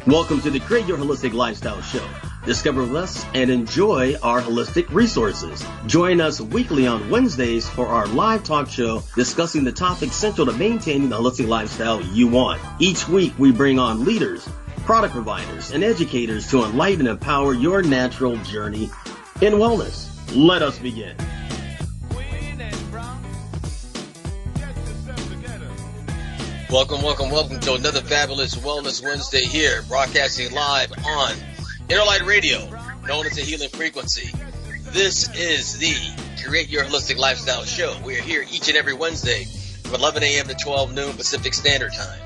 Welcome to the Create Your Holistic Lifestyle Show. Discover less and enjoy our holistic resources. Join us weekly on Wednesdays for our live talk show discussing the topics central to maintaining the holistic lifestyle you want. Each week we bring on leaders, product providers, and educators to enlighten and empower your natural journey in wellness. Let us begin. Welcome to another fabulous Wellness Wednesday here, broadcasting live on Interlight Radio, known as the Healing Frequency. This is the Create Your Holistic Lifestyle Show. We are here each and every Wednesday from 11 a.m. to 12 noon Pacific Standard Time.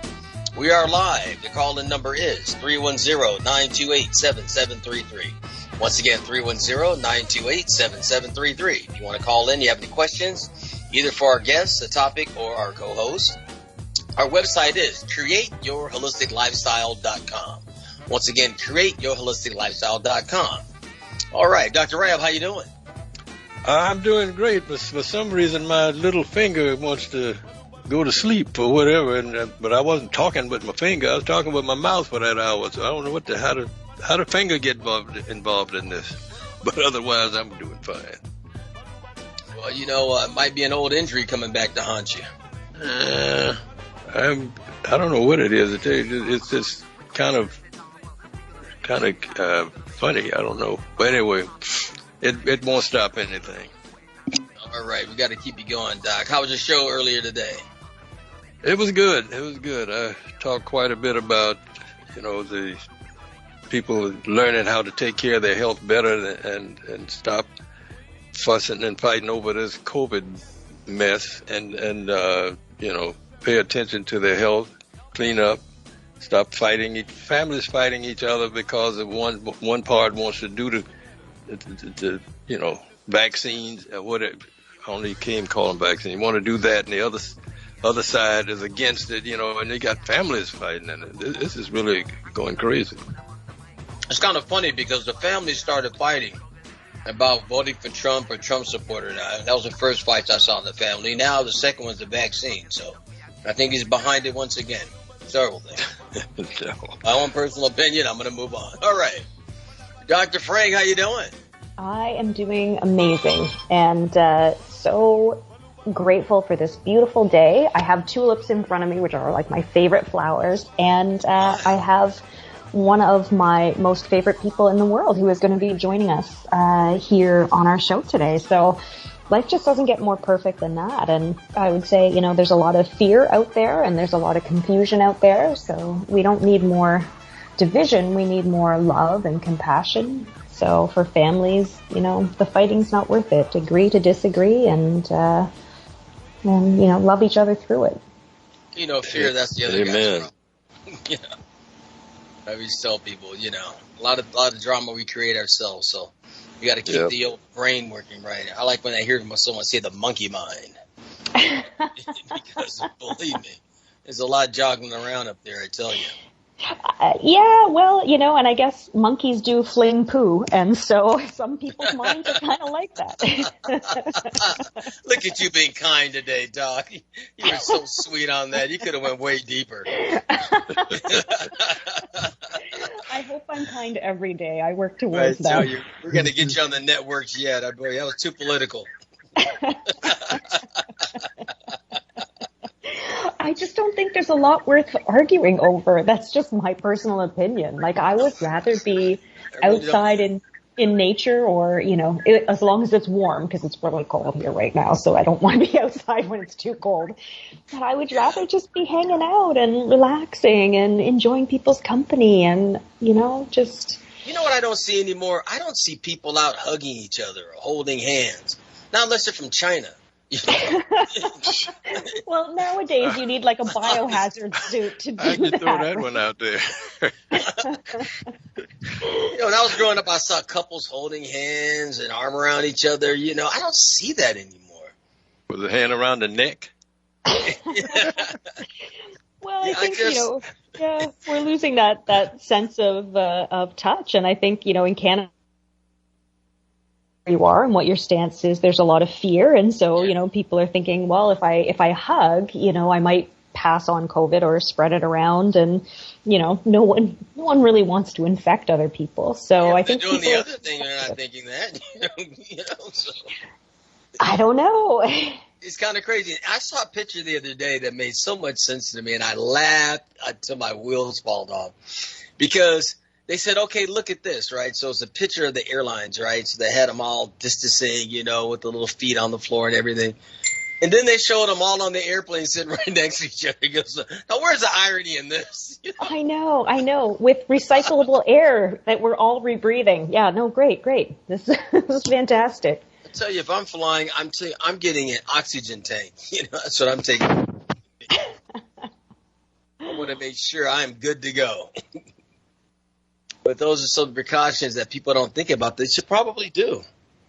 We are live. The call-in number is 310-928-7733. Once again, 310-928-7733. If you want to call in, you have any questions, either for our guests, the topic, or our co-host, our website is createyourholisticlifestyle.com. Once again, createyourholisticlifestyle.com. All right, Dr. Rabb, how you doing? I'm doing great, but for some reason my little finger wants to go to sleep or whatever. But I wasn't talking with my finger; I was talking with my mouth for that hour. So I don't know how the finger get involved in this. But otherwise, I'm doing fine. Well, it might be an old injury coming back to haunt you. I don't know what it is. It's just kind of funny. I don't know. But anyway, it won't stop anything. All right, we got to keep you going, Doc. How was your show earlier today? It was good. I talked quite a bit about, the people learning how to take care of their health better and stop fussing and fighting over this COVID mess and pay attention to their health, clean up, stop fighting. Families fighting each other because of one part wants to do the vaccines or whatever. I only came calling vaccines. You want to do that, and the other side is against it. And they got families fighting, and this is really going crazy. It's kind of funny because the families started fighting about voting for Trump or Trump supporter. That was the first fights I saw in the family. Now the second one's the vaccine. So I think he's behind it once again. Terrible thing. My own personal opinion, I'm going to move on. All right. Dr. Franc, how you doing? I am doing amazing and so grateful for this beautiful day. I have tulips in front of me, which are like my favorite flowers, and I have one of my most favorite people in the world who is going to be joining us here on our show today. So life just doesn't get more perfect than that. And I would say, there's a lot of fear out there and there's a lot of confusion out there. So we don't need more division. We need more love and compassion. So for families, the fighting's not worth it. Agree to disagree and love each other through it. Fear, that's the other Amen. guy's problem. I always tell people, a lot of drama we create ourselves. So you got to keep the old brain working right. I like when I hear someone say the monkey mind. Because believe me, there's a lot jogging around up there, I tell you. And I guess monkeys do fling poo, and so some people's minds are kind of like that. Look at you being kind today, Doc. You were so sweet on that. You could have went way deeper. I hope I'm kind every day. I work towards that. We're going to get you on the networks yet. That was too political. I just don't think there's a lot worth arguing over. That's just my personal opinion. Like, I would rather be outside in nature or, as long as it's warm, because it's really cold here right now, so I don't want to be outside when it's too cold. But I would rather just be hanging out and relaxing and enjoying people's company and, just... You know what I don't see anymore? I don't see people out hugging each other or holding hands. Not unless they're from China. Well, nowadays you need like a biohazard suit to do that. I can throw that one out there. When I was growing up, I saw couples holding hands and arm around each other. I don't see that anymore. With a hand around the neck? Well, I think, we're losing that sense of touch. And I think, in Canada, you are and what your stance is, there's a lot of fear. And so, people are thinking, well, if I hug, I might pass on COVID or spread it around, and no one really wants to infect other people. So I think they're doing the other thing, they're not thinking that. So. I don't know. It's kind of crazy. I saw a picture the other day that made so much sense to me, and I laughed until my wheels fall off, because they said, okay, look at this, right? So it's a picture of the airlines, right? So they had them all distancing, with the little feet on the floor and everything. And then they showed them all on the airplane sitting right next to each other. He goes, now where's the irony in this? I know. With recyclable air that we're all rebreathing. Yeah, no, great. This is fantastic. I tell you, if I'm flying, I'm getting an oxygen tank. That's what I'm taking. I want to make sure I'm good to go. But those are some precautions that people don't think about. They should probably do,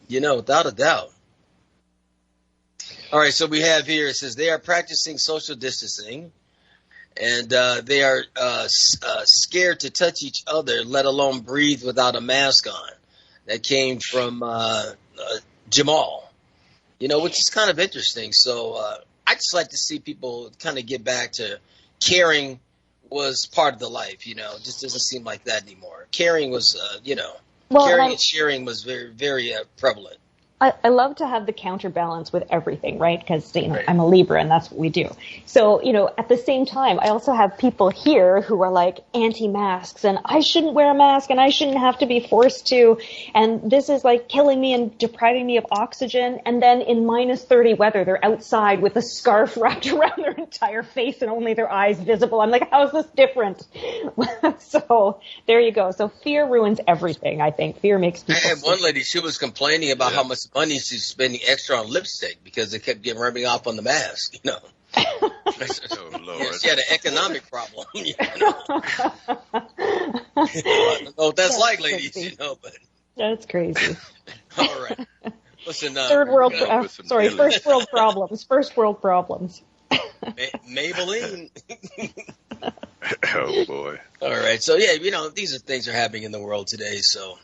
without a doubt. All right, so we have here, it says they are practicing social distancing, and they are scared to touch each other, let alone breathe without a mask on. That came from Jamal, which is kind of interesting. So I just like to see people kind of get back to caring was part of the life, it just doesn't seem like that anymore. Caring was, caring and sharing was very, very prevalent. I love to have the counterbalance with everything, right? Because, I'm a Libra and that's what we do. So, at the same time, I also have people here who are like anti-masks and I shouldn't wear a mask and I shouldn't have to be forced to. And this is like killing me and depriving me of oxygen. And then in -30 weather, they're outside with a scarf wrapped around their entire face and only their eyes visible. I'm like, how is this different? So there you go. So fear ruins everything, I think. Fear makes people I had one lady, she was complaining about how much money she's spending extra on lipstick because it kept getting rubbing off on the mask, Oh, Lord. Yeah, she had an economic problem. I don't know what that's like, ladies, but that's crazy. All right. Listen, first world problems. First world problems. Maybelline. Oh boy. All right. So these are things that are happening in the world today. So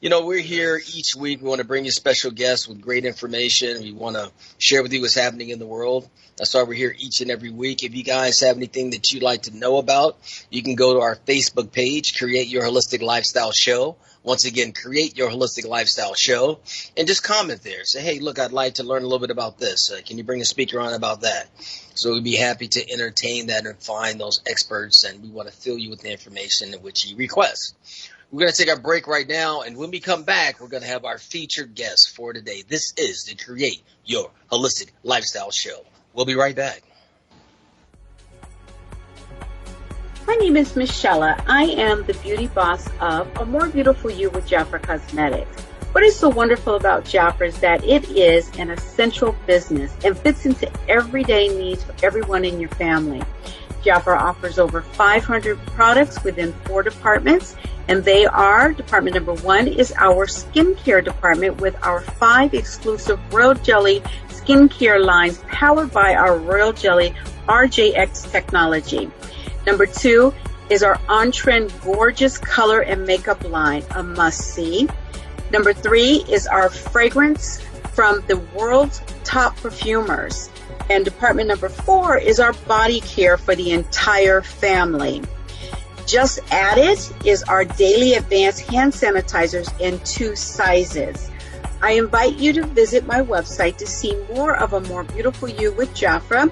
we're here each week. We want to bring you special guests with great information. We want to share with you what's happening in the world. That's why we're here each and every week. If you guys have anything that you'd like to know about, you can go to our Facebook page, Create Your Holistic Lifestyle Show. Once again, Create Your Holistic Lifestyle Show. And just comment there. Say, hey, look, I'd like to learn a little bit about this. Can you bring a speaker on about that? So we'd be happy to entertain that and find those experts. And we want to fill you with the information in which you request. We're going to take our break right now, and when we come back, we're going to have our featured guest for today. This is the Create Your Holistic Lifestyle Show. We'll be right back. My name is Michelle. I am the beauty boss of A More Beautiful You with Jafra Cosmetics. What is so wonderful about Jafra is that it is an essential business and fits into everyday needs for everyone in your family. Jafra offers over 500 products within 4 departments, and they are, department number 1 is our skincare department with our 5 exclusive Royal Jelly skincare lines powered by our Royal Jelly RJX technology. Number 2 is our on-trend gorgeous color and makeup line, a must-see. Number 3 is our fragrance from the world's top perfumers. And department number 4 is our body care for the entire family. Just added is our daily advanced hand sanitizers in 2 sizes. I invite you to visit my website to see more of A More Beautiful You with Jafra.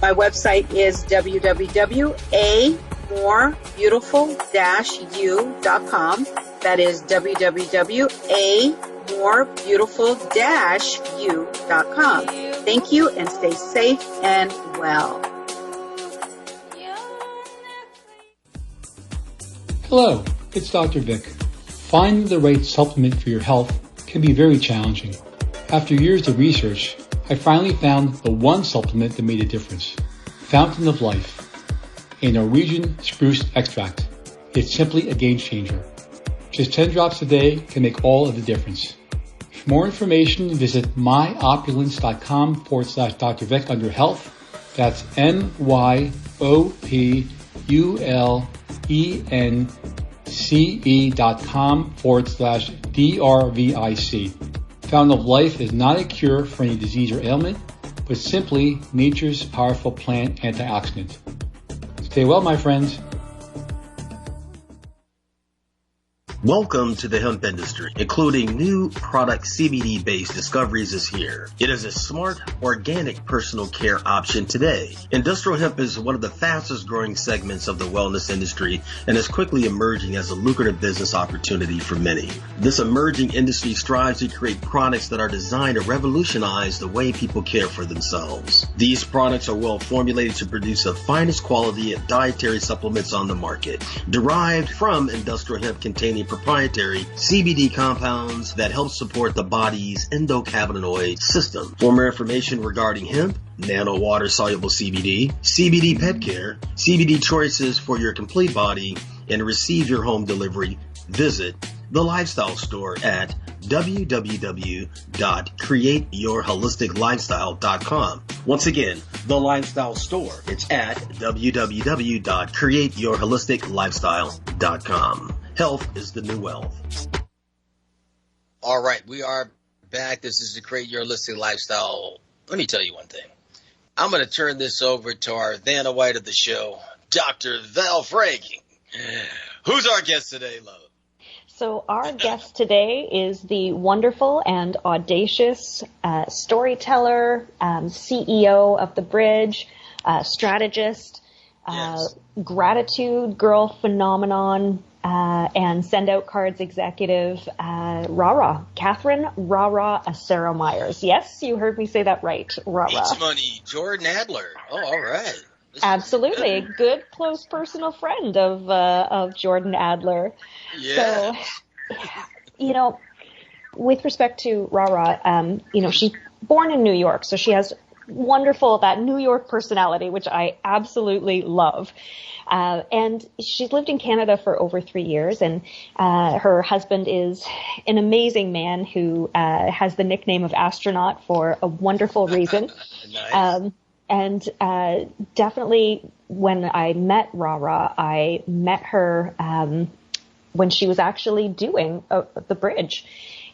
My website is www.amorebeautiful-u.com. That is www.amorebeautiful-u.com. Thank you and stay safe and well. Hello, it's Dr. Vic. Finding the right supplement for your health can be very challenging. After years of research, I finally found the one supplement that made a difference. Fountain of Life, a Norwegian spruce extract. It's simply a game changer. Just 10 drops a day can make all of the difference. For more information, visit myopulence.com/Dr. Vic under health. That's myopulence.com/DRVIC. Fountain of Life is not a cure for any disease or ailment, with simply nature's powerful plant antioxidant. Stay well, my friends. Welcome to the hemp industry, including new product CBD-based discoveries is here. It is a smart, organic personal care option today. Industrial hemp is one of the fastest growing segments of the wellness industry and is quickly emerging as a lucrative business opportunity for many. This emerging industry strives to create products that are designed to revolutionize the way people care for themselves. These products are well formulated to produce the finest quality of dietary supplements on the market, derived from industrial hemp containing proprietary CBD compounds that help support the body's endocannabinoid system. For more information regarding hemp, nano water soluble CBD, CBD pet care, CBD choices for your complete body, and receive your home delivery, visit the Lifestyle Store at www.createyourholisticlifestyle.com. Once again, the Lifestyle Store. It's at www.createyourholisticlifestyle.com. Health is the new wealth. All right, we are back. This is to Create Your Holistic Lifestyle. Let me tell you one thing. I'm going to turn this over to our Vanna White of the show, Dr. Val Franc. Who's our guest today, love? So our guest today is the wonderful and audacious storyteller, CEO of The Bridge, strategist, Yes. gratitude girl phenomenon, and send out cards executive, RaRa, Kathryn RaRa Asaro Mayers. Yes, you heard me say that right, RaRa. Beach Money, Jordan Adler. Oh, all right. Absolutely, a good close personal friend of Jordan Adler. Yeah. So, with respect to RaRa, she's born in New York, so she has that New York personality, which I absolutely love. And she's lived in Canada for over 3 years, and her husband is an amazing man who has the nickname of Astronaut for a wonderful reason. Nice. And definitely when I met RaRa, I met her when she was actually doing the bridge,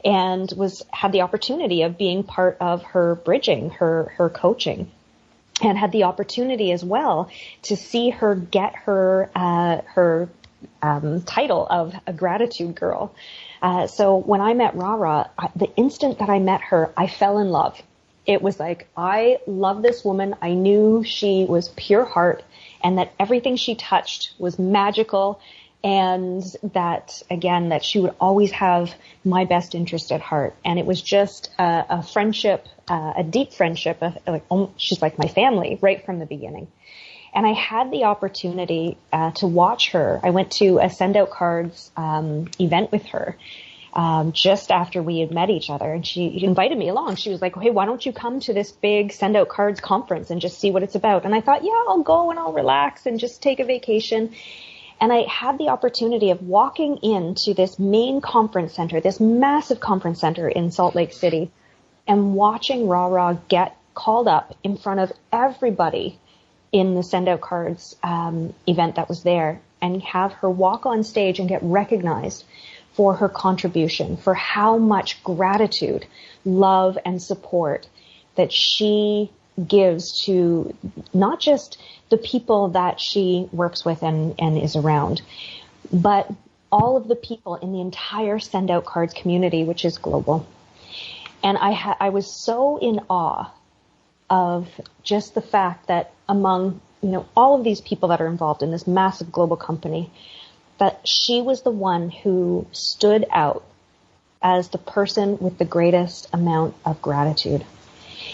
and had the opportunity of being part of her bridging, her coaching, and had the opportunity as well to see her get her title of a gratitude girl. So when I met RaRa, the instant that I met her, I fell in love. It was like, I love this woman. I knew she was pure heart and that everything she touched was magical, and that, again, that she would always have my best interest at heart. And it was just a friendship, a deep friendship. She's like my family right from the beginning. And I had the opportunity to watch her. I went to a Send Out Cards event with her just after we had met each other, and she invited me along. She was like, hey, why don't you come to this big Send Out Cards conference and just see what it's about? And I thought, yeah, I'll go and I'll relax and just take a vacation. And I had the opportunity of walking into this main conference center, this massive conference center in Salt Lake City, and watching RaRa get called up in front of everybody in the Send Out Cards event that was there, and have her walk on stage and get recognized for her contribution, for how much gratitude, love, and support that she gives to not just the people that she works with and is around, but all of the people in the entire Send Out Cards community, which is global. And I was so in awe of just the fact that among, all of these people that are involved in this massive global company, that she was the one who stood out as the person with the greatest amount of gratitude.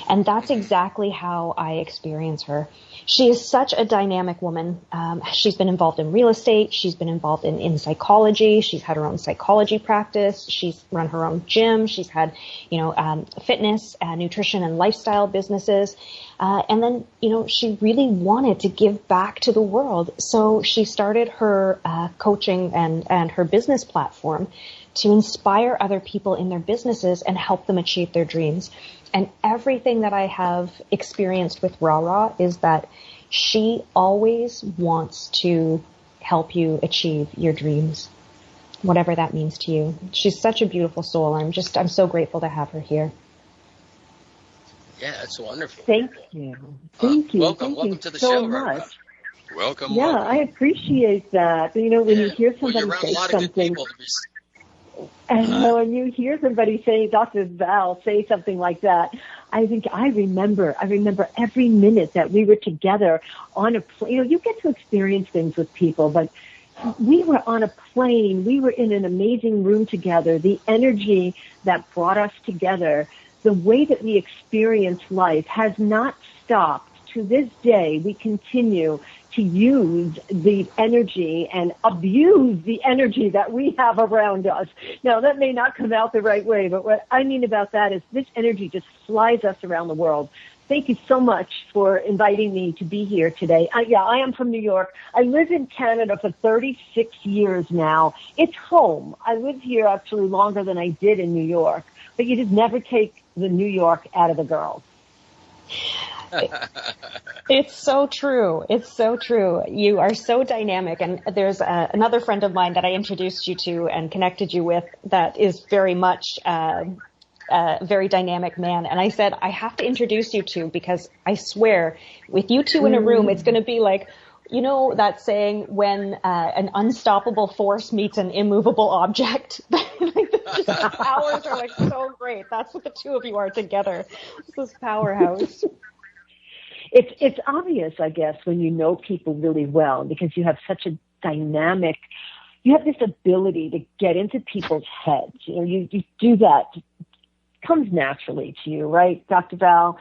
And that's exactly how I experience her. She is such a dynamic woman. She's been involved in real estate. She's been involved in psychology. She's had her own psychology practice. She's run her own gym. She's had, fitness, nutrition, and lifestyle businesses. And then, she really wanted to give back to the world. So she started her coaching and her business platform to inspire other people in their businesses and help them achieve their dreams. And everything that I have experienced with RaRa is that she always wants to help you achieve your dreams, whatever that means to you. She's such a beautiful soul. I'm so grateful to have her here. Yeah, that's wonderful. Thank you. Thank you. Welcome Thank to the you so show, much. Welcome. Yeah, I appreciate that. You know, when you hear Well, somebody you're around say a lot of good something, people. and when you hear somebody say, Dr. Val, say something like that, I think I remember every minute that we were together on a plane. You know, you get to experience things with people, but we were on a plane. We were in an amazing room together. The energy that brought us together, the way that we experience life has not stopped. To this day, we continue to use the energy and abuse the energy that we have around us. Now, that may not come out the right way, but what I mean about that is this energy just flies us around the world. Thank you so much for inviting me to be here today. I am from New York. I live in Canada for 36 years now. It's home. I lived here actually longer than I did in New York, but you just never take the New York out of the girls. It's so true. It's so true. You are so dynamic. And there's another friend of mine that I introduced you to and connected you with that is very much a very dynamic man. And I said, I have to introduce you to, because I swear, with you two in a room, it's going to be like, you know that saying, when an unstoppable force meets an immovable object? The powers are like so great. That's what the two of you are together. It's this powerhouse. It's obvious, I guess, when you know people really well, because you have such a dynamic, you have this ability to get into people's heads. You know, you do that. It comes naturally to you, right, Dr. Val?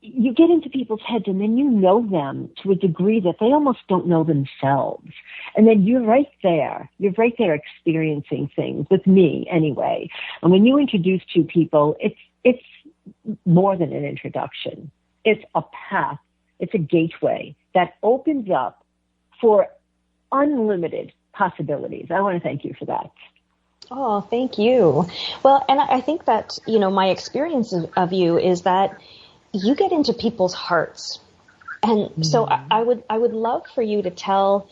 You get into people's heads and then you know them to a degree that they almost don't know themselves. And then you're right there experiencing things, with me anyway. And when you introduce two people, it's more than an introduction. It's a path. It's a gateway that opens up for unlimited possibilities. I want to thank you for that. Oh, thank you. Well, and I think that, you know, my experience of you is that you get into people's hearts. And so I would love for you to tell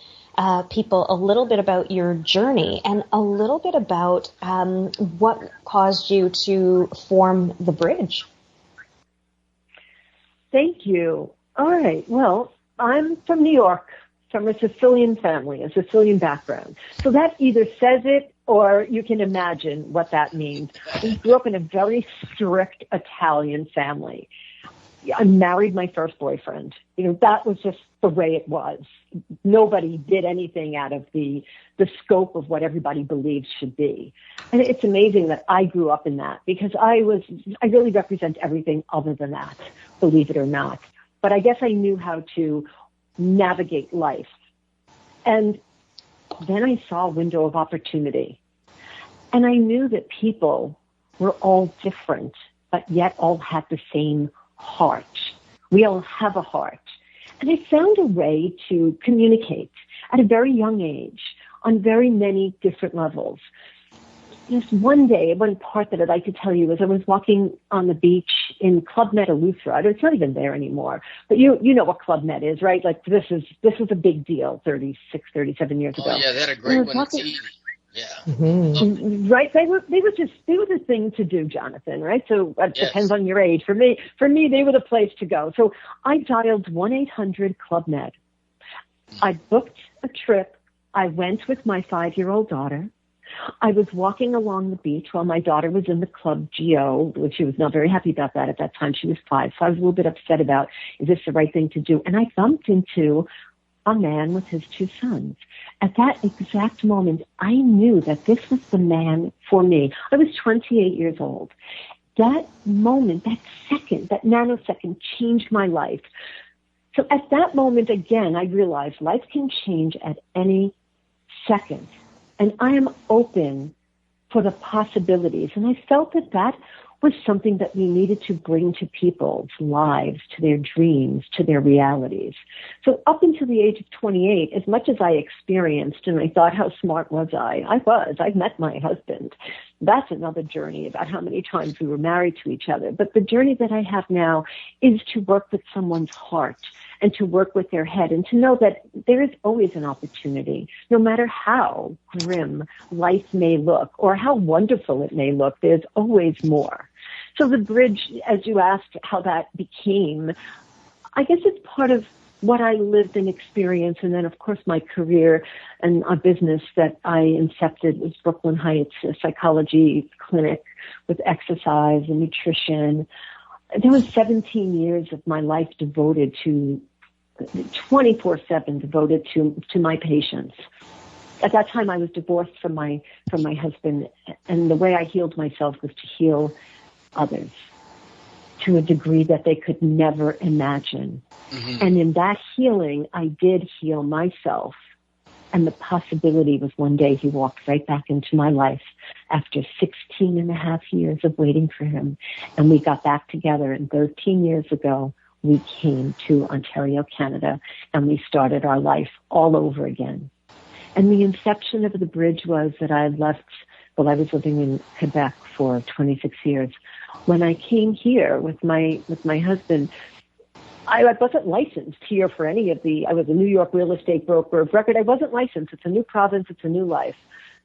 people a little bit about your journey and a little bit about what caused you to form the bridge. Thank you. All right. Well, I'm from New York, from a Sicilian family, a Sicilian background. So that either says it or you can imagine what that means. We grew up in a very strict Italian family. I married my first boyfriend. You know, that was just the way it was. Nobody did anything out of the scope of what everybody believes should be. And it's amazing that I grew up in that, because I really represent everything other than that, believe it or not. But I guess I knew how to navigate life. And then I saw a window of opportunity. And I knew that people were all different, but yet all had the same heart. We all have a heart. And I found a way to communicate at a very young age on very many different levels. Just one day, one part that I'd like to tell you is I was walking on the beach in Club Med Eleuthera. It's not even there anymore. But you know what Club Med is, right? Like this is a big deal 36, 37 years ago. Oh, yeah, they had a great one. Yeah. Mm-hmm. Right. They were the thing to do, Johnathan, right? So it depends on your age. For me, they were the place to go. So I dialed 1-800 Club Med. I booked a trip. I went with my 5-year-old daughter. I was walking along the beach while my daughter was in the Club GO, which she was not very happy about that at that time. She was 5. So I was a little bit upset about, is this the right thing to do? And I bumped into a man with his 2 sons. At that exact moment, I knew that this was the man for me. I was 28 years old. That moment, that second, that nanosecond changed my life. So at that moment, again, I realized life can change at any second. And I am open for the possibilities. And I felt that was something that we needed to bring to people's lives, to their dreams, to their realities. So up until the age of 28, as much as I experienced and I thought, how smart was I? I met my husband. That's another journey about how many times we were married to each other. But the journey that I have now is to work with someone's heart and to work with their head and to know that there is always an opportunity, no matter how grim life may look or how wonderful it may look, there's always more. So the bridge, as you asked how that became, I guess it's part of what I lived and experienced, and then of course my career and a business that I incepted was Brooklyn Heights, a psychology clinic with exercise and nutrition. There was 17 years of my life devoted to 24/7 devoted to my patients. At that time, I was divorced from my husband, and the way I healed myself was to heal others to a degree that they could never imagine. Mm-hmm. And in that healing, I did heal myself. And the possibility was one day he walked right back into my life after 16 and a half years of waiting for him. And we got back together, and 13 years ago, we came to Ontario, Canada, and we started our life all over again. And the inception of the bridge was that I left, well, I was living in Quebec for 26 years. When I came here with my husband, I wasn't licensed here for any of I was a New York real estate broker of record. I wasn't licensed. It's a new province. It's a new life.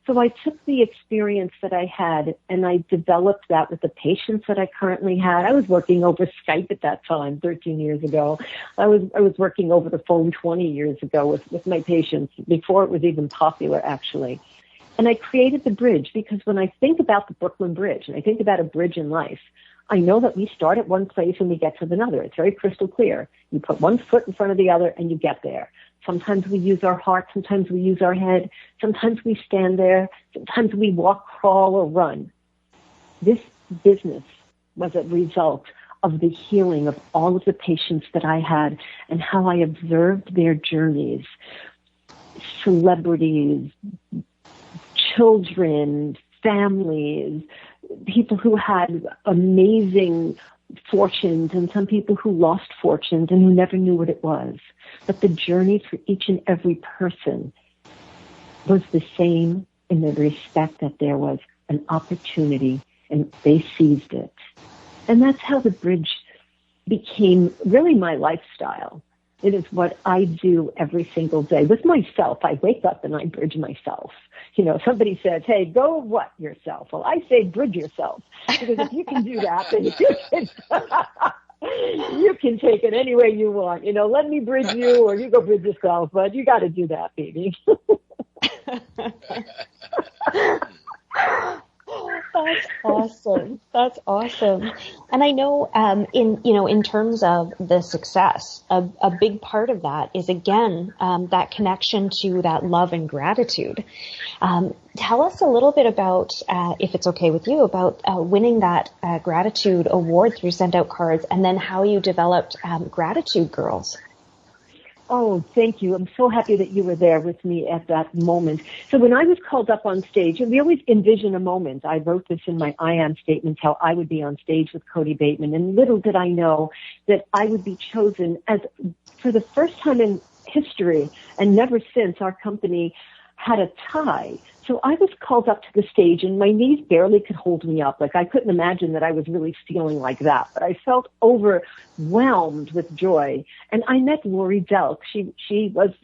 So I took the experience that I had and I developed that with the patients that I currently had. I was working over Skype at that time, 13 years ago. I was working over the phone 20 years ago with my patients before it was even popular, actually. And I created the bridge because when I think about the Brooklyn Bridge and I think about a bridge in life, I know that we start at one place and we get to another. It's very crystal clear. You put one foot in front of the other and you get there. Sometimes we use our heart. Sometimes we use our head. Sometimes we stand there. Sometimes we walk, crawl, or run. This business was a result of the healing of all of the patients that I had and how I observed their journeys. Celebrities, children, families, people who had amazing fortunes and some people who lost fortunes and who never knew what it was. But the journey for each and every person was the same in the respect that there was an opportunity and they seized it. And that's how the bridge became really my lifestyle. It is what I do every single day with myself. I wake up and I bridge myself. You know, somebody says, hey, go what yourself? Well, I say bridge yourself. Because if you can do that, then you can take it any way you want. You know, let me bridge you or you go bridge yourself. But you got to do that, baby. That's awesome. That's awesome. And I know, in terms of the success, a big part of that is again, that connection to that love and gratitude. Tell us a little bit about, if it's okay with you, about winning that gratitude award through Send Out Cards and then how you developed Gratitude Girls. Oh, thank you. I'm so happy that you were there with me at that moment. So when I was called up on stage, and we always envision a moment. I wrote this in my I Am statements, how I would be on stage with Cody Bateman. And little did I know that I would be chosen as, for the first time in history, and never since, our company had a tie. So I was called up to the stage and my knees barely could hold me up. Like I couldn't imagine that I was really feeling like that, but I felt overwhelmed with joy. And I met Lori Delk. She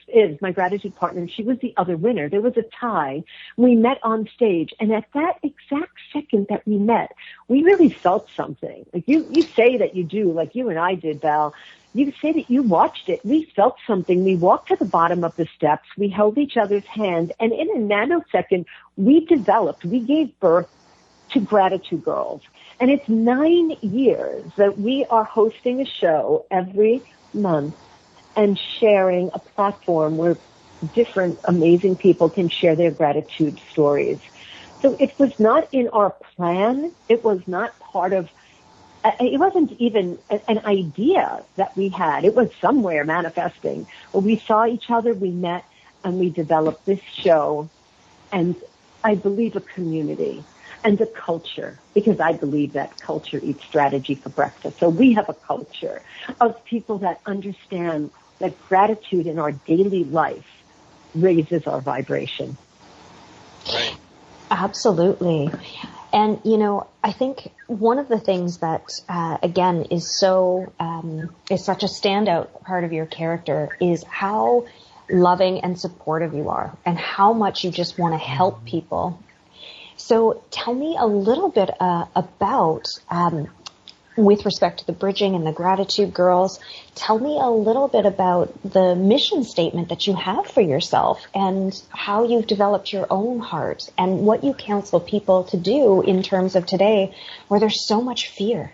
is my gratitude partner, and she was the other winner. There was a tie. We met on stage, and at that exact second that we met, we really felt something. Like you say that you do, like you and I did, Val. You say that you watched it. We felt something. We walked to the bottom of the steps. We held each other's hand. And in a nanosecond, we gave birth to Gratitude Girls. And it's 9 years that we are hosting a show every month and sharing a platform where different amazing people can share their gratitude stories. So it was not in our plan. It was not part of it wasn't even an idea that we had. It was somewhere manifesting. Well, we saw each other, we met, and we developed this show, and I believe a community and a culture, because I believe that culture eats strategy for breakfast. So we have a culture of people that understand that gratitude in our daily life raises our vibration. Right. Absolutely. And, I think one of the things that, again, is such a standout part of your character is how loving and supportive you are and how much you just want to help people. So tell me a little bit about, with respect to the bridging and the Gratitude Girls, tell me a little bit about the mission statement that you have for yourself and how you've developed your own heart and what you counsel people to do in terms of today where there's so much fear.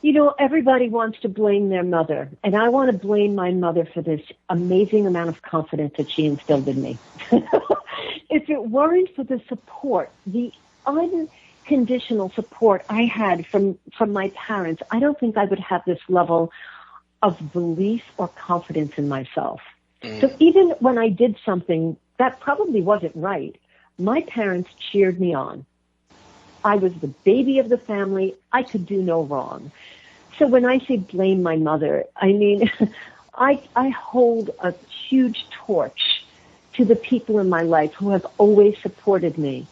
You know, everybody wants to blame their mother, and I want to blame my mother for this amazing amount of confidence that she instilled in me. If it weren't for the support, the unconditional support I had from my parents, I don't think I would have this level of belief or confidence in myself. So even when I did something that probably wasn't right, my parents cheered me on. I was the baby of the family. I could do no wrong. So when I say blame my mother, I mean, I hold a huge torch to the people in my life who have always supported me.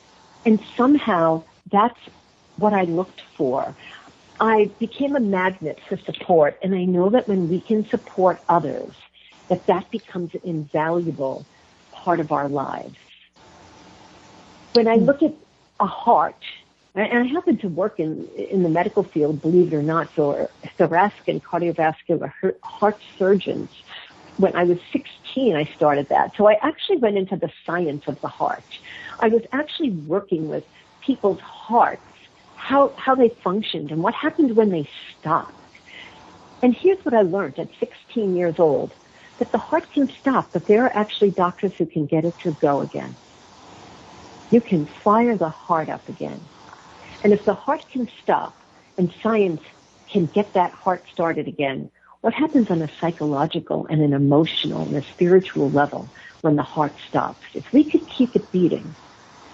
And somehow that's what I looked for. I became a magnet for support, and I know that when we can support others, that becomes an invaluable part of our lives. When I look at a heart, and I happen to work in the medical field, believe it or not, for thoracic and cardiovascular heart surgeons. When I was 16, I started that. So I actually went into the science of the heart. I was actually working with people's hearts, how they functioned and what happened when they stopped. And here's what I learned at 16 years old, that the heart can stop, but there are actually doctors who can get it to go again. You can fire the heart up again. And if the heart can stop and science can get that heart started again, what happens on a psychological and an emotional and a spiritual level when the heart stops? If we could keep it beating,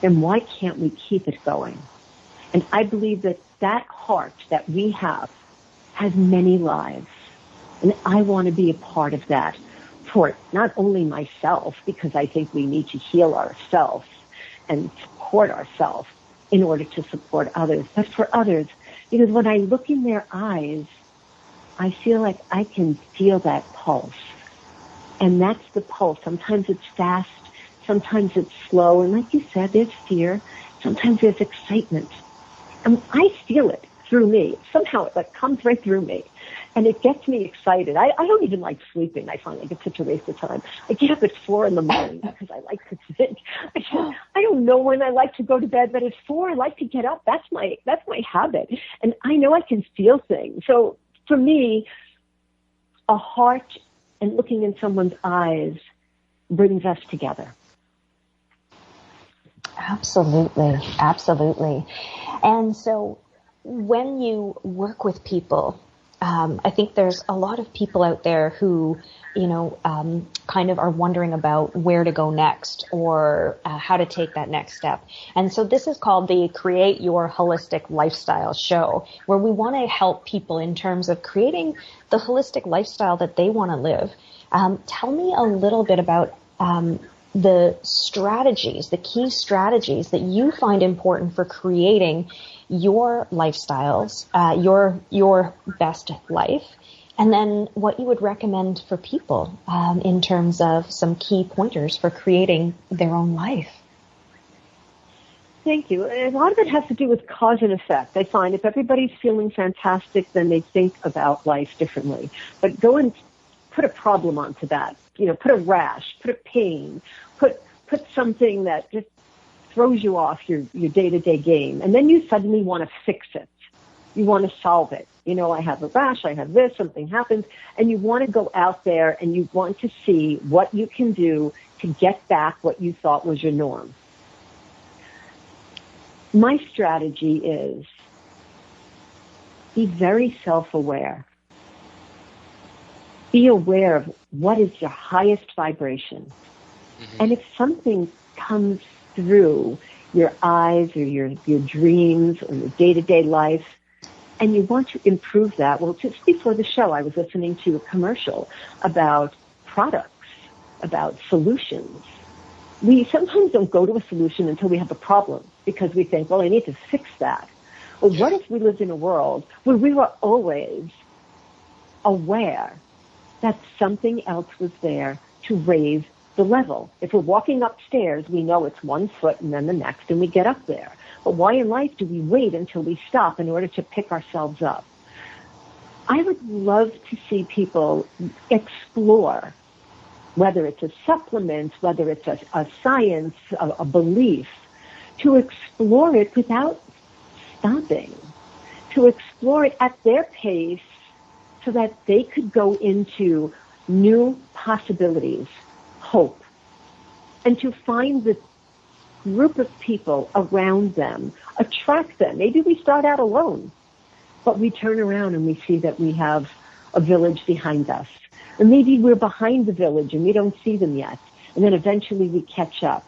then why can't we keep it going? And I believe that that heart that we have has many lives. And I want to be a part of that for not only myself, because I think we need to heal ourselves and support ourselves in order to support others, but for others, because when I look in their eyes, I feel like I can feel that pulse. And that's the pulse. Sometimes it's fast, sometimes it's slow, and like you said, there's fear, sometimes there's excitement. And I feel it through me. Somehow it comes right through me. And it gets me excited. I don't even like sleeping. I find like it's such a waste of time. I get up at 4 a.m. because I like to think. I don't know when I like to go to bed, but at 4 I like to get up. That's my habit. And I know I can feel things. So for me, a heart and looking in someone's eyes brings us together. Absolutely. Absolutely. And so when you work with people, I think there's a lot of people out there who, kind of are wondering about where to go next or how to take that next step. And so this is called the Create Your Holistic Lifestyle Show, where we want to help people in terms of creating the holistic lifestyle that they want to live. Tell me a little bit about the strategies, the key strategies that you find important for creating your lifestyles, your best life, and then what you would recommend for people in terms of some key pointers for creating their own life. Thank you. A lot of it has to do with cause and effect. I find if everybody's feeling fantastic, then they think about life differently. But go and put a problem onto that. Put a rash, put a pain, put something that just throws you off your day-to-day game. And then you suddenly want to fix it. You want to solve it. I have a rash, I have this, something happens, and you want to go out there and you want to see what you can do to get back what you thought was your norm. My strategy is be very self-aware. Be aware of what is your highest vibration. Mm-hmm. And if something comes through your eyes or your dreams or your day-to-day life, and you want to improve that, well, just before the show, I was listening to a commercial about products, about solutions. We sometimes don't go to a solution until we have a problem because we think, well, I need to fix that. Well, what if we lived in a world where we were always aware that something else was there to raise the level. If we're walking upstairs, we know it's one foot and then the next, and we get up there. But why in life do we wait until we stop in order to pick ourselves up? I would love to see people explore, whether it's a supplement, whether it's a science, a belief, to explore it without stopping, to explore it at their pace so that they could go into new possibilities, hope, and to find the group of people around them, attract them. Maybe we start out alone, but we turn around and we see that we have a village behind us. Or maybe we're behind the village and we don't see them yet, and then eventually we catch up.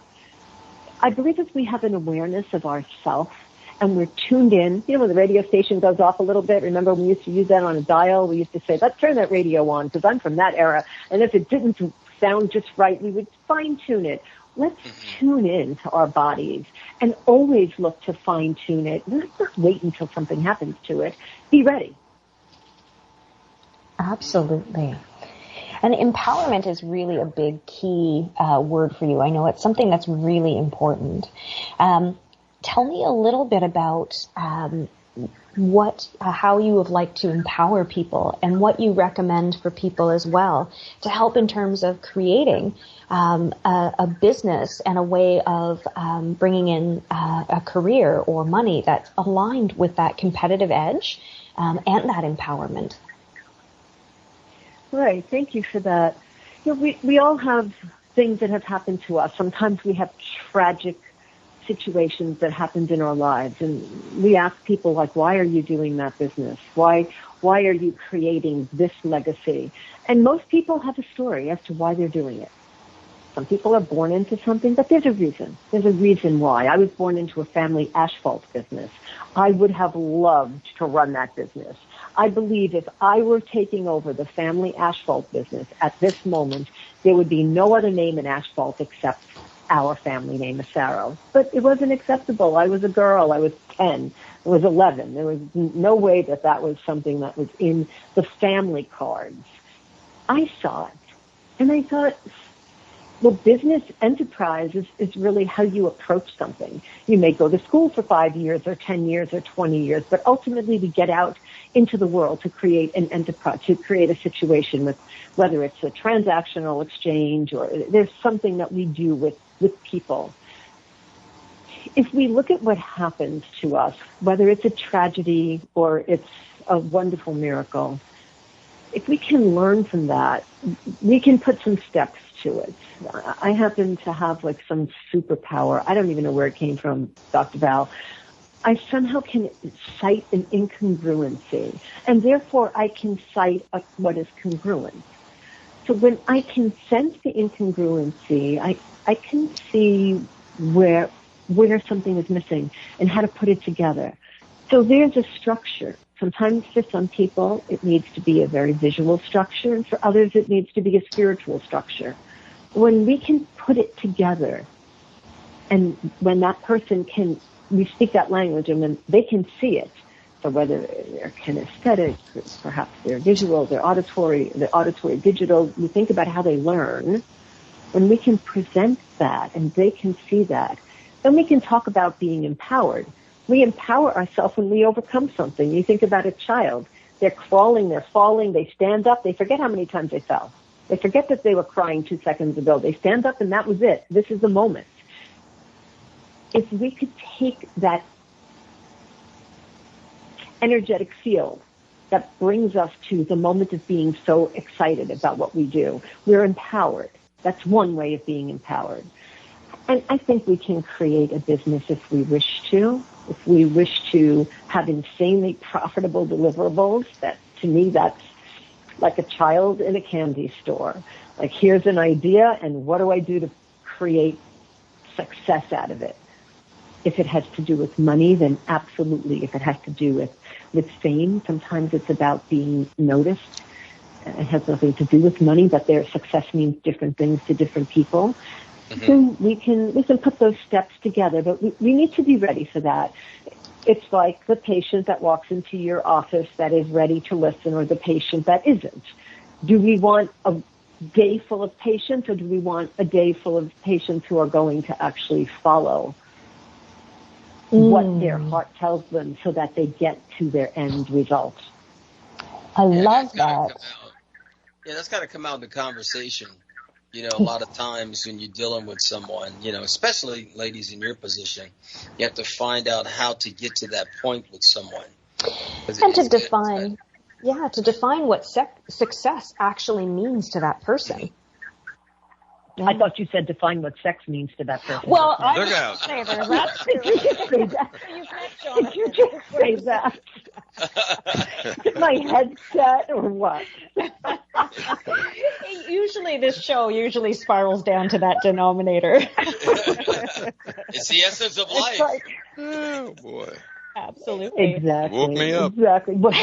I believe if we have an awareness of ourself and we're tuned in, when the radio station goes off a little bit, remember we used to use that on a dial? We used to say, let's turn that radio on, because I'm from that era, and if it didn't sound just right, we would fine-tune it. Let's tune in to our bodies and always look to fine-tune it. Let's not wait until something happens to it. Be ready. Absolutely. And empowerment is really a big key word for you. I know it's something that's really important. Tell me a little bit about how you would like to empower people and what you recommend for people as well to help in terms of creating a business and a way of bringing in a career or money that's aligned with that competitive edge and that empowerment. Right. Thank you for that. We all have things that have happened to us. Sometimes we have tragic situations that happened in our lives, and we ask people like, why are you doing that business? Why are you creating this legacy? And most people have a story as to why they're doing it. Some people are born into something, but there's a reason. There's a reason why. I was born into a family asphalt business. I would have loved to run that business. I believe if I were taking over the family asphalt business at this moment, there would be no other name in asphalt except our family name, Asaro. But it wasn't acceptable. I was a girl. I was 10. I was 11. There was no way that was something that was in the family cards. I saw it, and I thought, well, business enterprise is really how you approach something. You may go to school for 5 years or 10 years or 20 years, but ultimately we get out into the world to create an enterprise, to create a situation with, whether it's a transactional exchange or there's something that we do with people. If we look at what happens to us, whether it's a tragedy or it's a wonderful miracle, if we can learn from that, we can put some steps to it. I happen to have like some superpower. I don't even know where it came from, Dr. Val. I somehow can cite an incongruency, and therefore I can cite what is congruent. So when I can sense the incongruency, I can see where something is missing and how to put it together. So there's a structure. Sometimes for some people it needs to be a very visual structure, and for others it needs to be a spiritual structure. When we can put it together, and when that person we speak that language, and when they can see it, so whether they're kinesthetic, perhaps they're visual, they're auditory digital, we think about how they learn. When we can present that and they can see that, then we can talk about being empowered. We empower ourselves when we overcome something. You think about a child. They're crawling, they're falling, they stand up, they forget how many times they fell. They forget that they were crying 2 seconds ago. They stand up and that was it. This is the moment. If we could take that energetic field that brings us to the moment of being so excited about what we do, we're empowered. That's one way of being empowered. And I think we can create a business if we wish to. If we wish to have insanely profitable deliverables, to me, that's like a child in a candy store. Like, here's an idea, and what do I do to create success out of it? If it has to do with money, then absolutely. If it has to do with fame, sometimes it's about being noticed. It has nothing to do with money, but their success means different things to different people. Mm-hmm. So we can put those steps together, but we need to be ready for that. It's like the patient that walks into your office that is ready to listen, or the patient that isn't. Do we want day full of patients, or do we want a day full of patients who are going to actually follow what their heart tells them so that they get to their end result? I love that. That's got to come out in the conversation. A lot of times when you're dealing with someone, especially ladies in your position, you have to find out how to get to that point with someone. And to define what success actually means to that person. I thought you said define what sex means to that person. Well, I Look out. say that's true. Did you just say that? My headset or what? Usually this show spirals down to that denominator. It's the essence of life. Oh, boy. Absolutely. Exactly. Woke me up. Exactly. Well,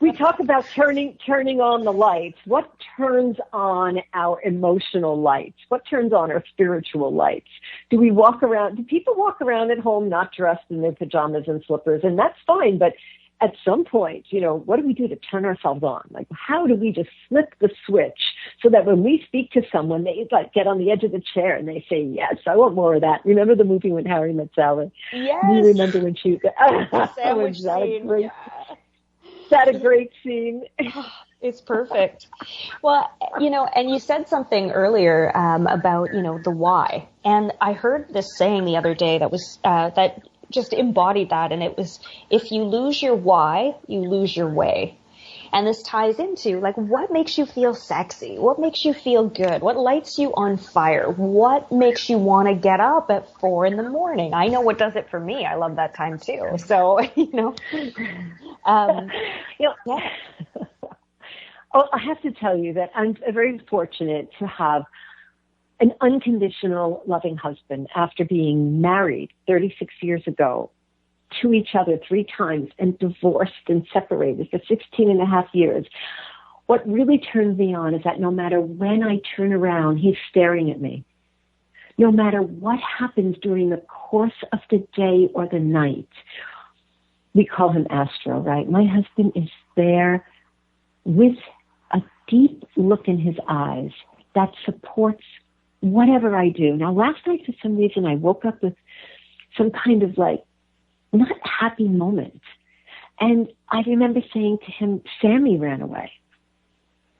we talk about turning on the lights. What turns on our emotional lights? What turns on our spiritual lights? Do people walk around at home not dressed in their pajamas and slippers? And that's fine, but at some point, what do we do to turn ourselves on? Like, how do we just flip the switch so that when we speak to someone, they get on the edge of the chair and they say, yes, I want more of that. Remember the movie When Harry Met Sally? Yes. Do you remember when she sandwich scene. Is that a great scene? It's perfect. Well, and you said something earlier about, the why. And I heard this saying the other day that was that just embodied that, and it was, if you lose your why, you lose your way. And this ties into, what makes you feel sexy? What makes you feel good? What lights you on fire? What makes you want to get up at 4 a.m? I know what does it for me. I love that time too. So, yeah. Oh, I have to tell you that I'm very fortunate to have an unconditional loving husband after being married 36 years ago to each other 3 times and divorced and separated for 16 and a half years. What really turns me on is that no matter when I turn around, he's staring at me. No matter what happens during the course of the day or the night, we call him Astro, right? My husband is there with a deep look in his eyes that supports whatever I do. Now, last night, for some reason, I woke up with some kind of not happy moment. And I remember saying to him, Sammy ran away.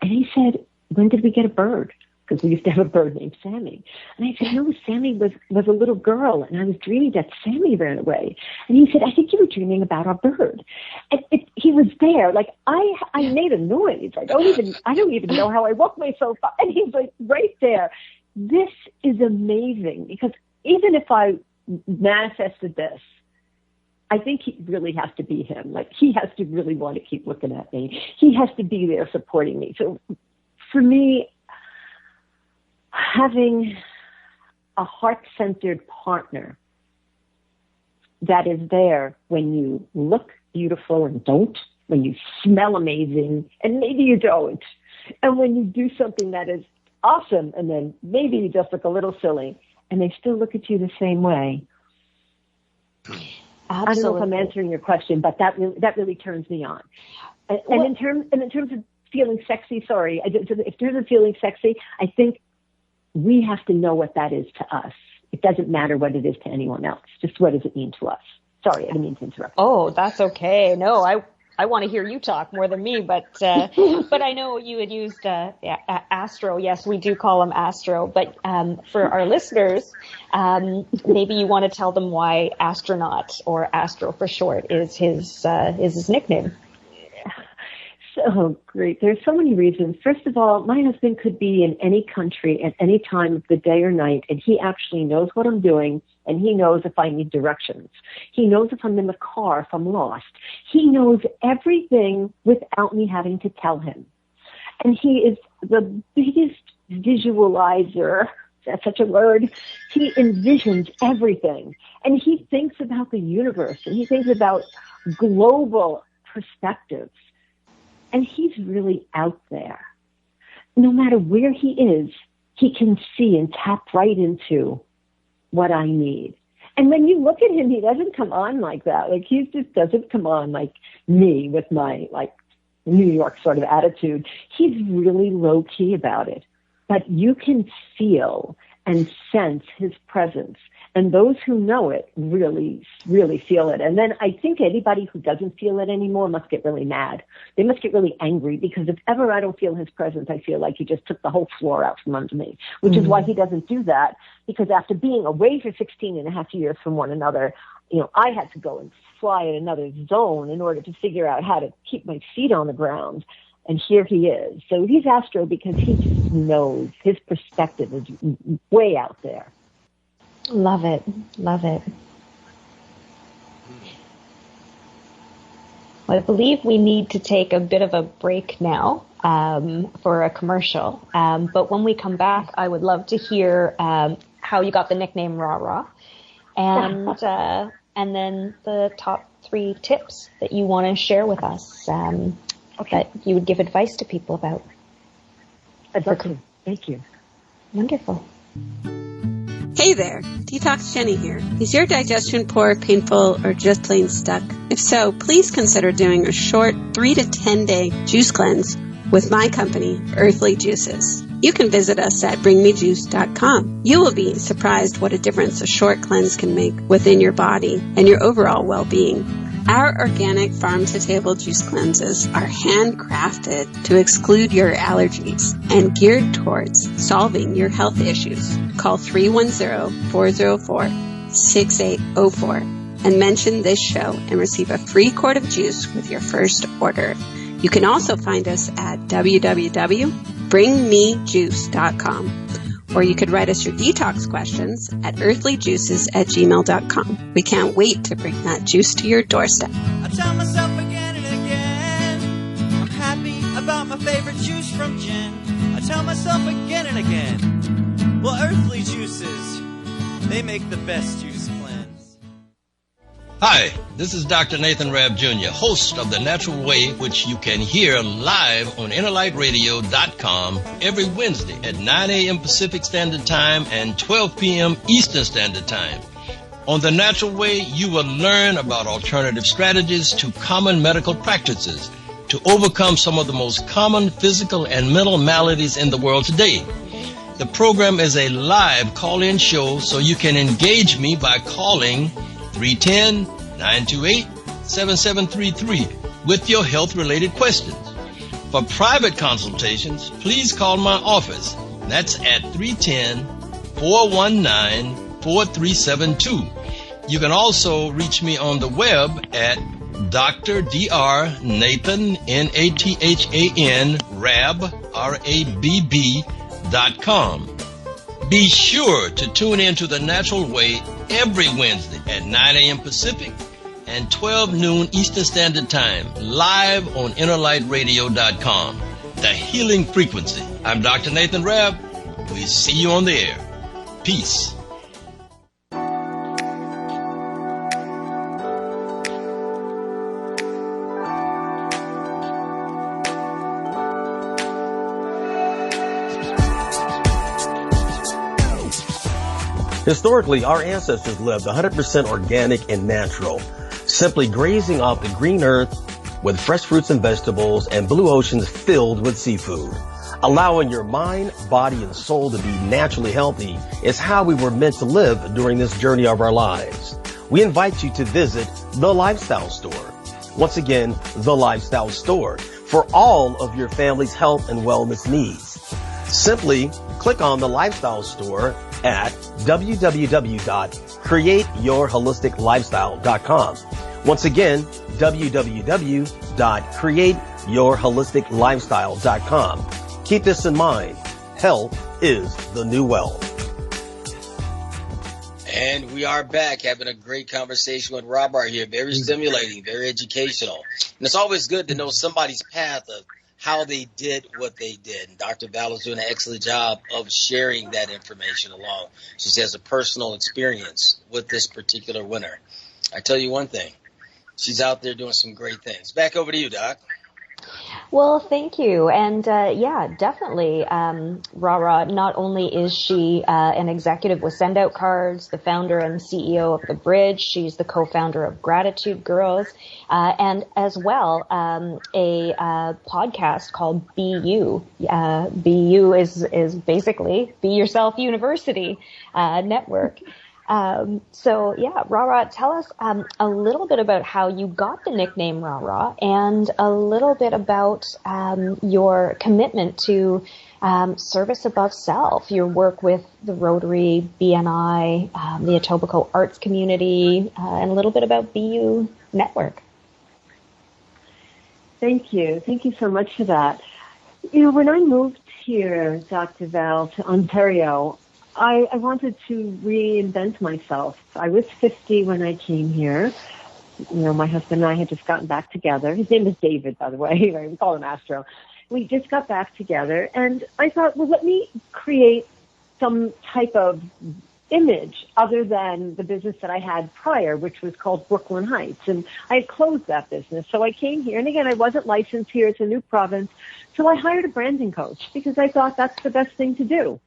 And he said, when did we get a bird? Because we used to have a bird named Sammy. And I said, no, Sammy was a little girl, and I was dreaming that Sammy ran away. And he said, I think you were dreaming about our bird. And he was there. I made a noise. I don't even know how I woke myself up. And he's right there. This is amazing, because even if I manifested this, I think he really has to be him. He has to really want to keep looking at me. He has to be there supporting me. So for me, having a heart-centered partner that is there when you look beautiful and don't, when you smell amazing and maybe you don't, and when you do something that is awesome and then maybe you just look a little silly and they still look at you the same way. Absolutely. I don't know if I'm answering your question, but that really turns me on. And in terms of feeling sexy, if there's a feeling sexy, I think we have to know what that is to us. It doesn't matter what it is to anyone else. Just what does it mean to us? Sorry, I didn't mean to interrupt. Oh, that's okay. No, I want to hear you talk more than me, but I know you had used Astro. Yes, we do call him Astro. But for our listeners, maybe you want to tell them why astronaut, or Astro for short, is his nickname. So great. There's so many reasons. First of all, my husband could be in any country at any time of the day or night, and he actually knows what I'm doing, and he knows if I need directions. He knows if I'm in the car, if I'm lost. He knows everything without me having to tell him. And he is the biggest visualizer. That's such a word. He envisions everything. And he thinks about the universe, and he thinks about global perspectives. And he's really out there. No matter where he is, he can see and tap right into what I need. And when you look at him, he doesn't come on like that. He just doesn't come on like me with my New York sort of attitude. He's really low key about it, but you can feel and sense his presence. And those who know it really, really feel it. And then I think anybody who doesn't feel it anymore must get really mad. They must get really angry, because if ever I don't feel his presence, I feel like he just took the whole floor out from under me, which is why he doesn't do that. Because after being away for 16 and a half years from one another, I had to go and fly in another zone in order to figure out how to keep my feet on the ground. And here he is. So he's Astro because he just knows. His perspective is way out there. Love it. Love it. Well, I believe we need to take a bit of a break now for a commercial. But when we come back, I would love to hear how you got the nickname RaRa, and then the top 3 tips that you want to share with us that you would give advice to people about. I'd love to. Thank you. Wonderful. Hey there, Detox Jenny here. Is your digestion poor, painful, or just plain stuck? If so, please consider doing a short 3 to 10 day juice cleanse with my company, Earthly Juices. You can visit us at bringmejuice.com. You will be surprised what a difference a short cleanse can make within your body and your overall well-being. Our organic farm-to-table juice cleanses are handcrafted to exclude your allergies and geared towards solving your health issues. Call 310-404-6804 and mention this show and receive a free quart of juice with your first order. You can also find us at www.bringmejuice.com. Or you could write us your detox questions at earthlyjuices@gmail.com. We can't wait to bring that juice to your doorstep. I tell myself again and again, I'm happy about my favorite juice from gin. I tell myself again and again, well, Earthly Juices, they make the best juice cleanse. Hi, this is Dr. Nathan Rabb Jr., host of The Natural Way, which you can hear live on InnerlightRadio.com every Wednesday at 9 a.m. Pacific Standard Time and 12 p.m. Eastern Standard Time. On The Natural Way, you will learn about alternative strategies to common medical practices to overcome some of the most common physical and mental maladies in the world today. The program is a live call-in show, so you can engage me by calling 310-928-7733 with your health-related questions. For private consultations, please call my office. That's at 310-419-4372. You can also reach me on the web at Dr. Dr. Nathan, Nathan, Rabb, Rabb.com. Be sure to tune in to The Natural Way every Wednesday at 9 a.m. Pacific and 12 noon Eastern Standard Time, live on InnerlightRadio.com. The Healing Frequency. I'm Dr. Nathan Rabb. We see you on the air. Peace. Historically, our ancestors lived 100% organic and natural, simply grazing off the green earth with fresh fruits and vegetables and blue oceans filled with seafood. Allowing your mind, body, and soul to be naturally healthy is how we were meant to live during this journey of our lives. We invite you to visit The Lifestyle Store. Once again, The Lifestyle Store, for all of your family's health and wellness needs. Simply click on The Lifestyle Store at www.createyourholisticlifestyle.com. Once again, www.createyourholisticlifestyle.com. Keep this in mind. Health is the new wealth. And we are back having a great conversation with RaRa here. Very stimulating, very educational. And it's always good to know somebody's path of how they did what they did. And Dr. Val is doing an excellent job of sharing that information along. She has a personal experience with this particular winner. I tell you one thing, she's out there doing some great things. Back over to you, Doc. Well, thank you. And yeah, definitely. RaRa, not only is she an executive with Send Out Cards, the founder and CEO of The Bridge, she's the co-founder of Gratitude Girls, and as well a podcast called Be You. Be You is basically Be Yourself University network. So yeah, RaRa, tell us a little bit about how you got the nickname RaRa and a little bit about your commitment to service above self, your work with the Rotary, BNI, the Etobicoke Arts Community, and a little bit about BU Network. Thank you. Thank you so much for that. You know, when I moved here, Dr. Val, to Ontario, I wanted to reinvent myself. I was 50 when I came here. You know, my husband and I had just gotten back together. His name is David, by the way. We call him Astro. We just got back together, and I thought, well, let me create some type of image other than the business that I had prior, which was called Brooklyn Heights. And I had closed that business. So I came here, and again, I wasn't licensed here. It's a new province. So I hired a branding coach because I thought that's the best thing to do.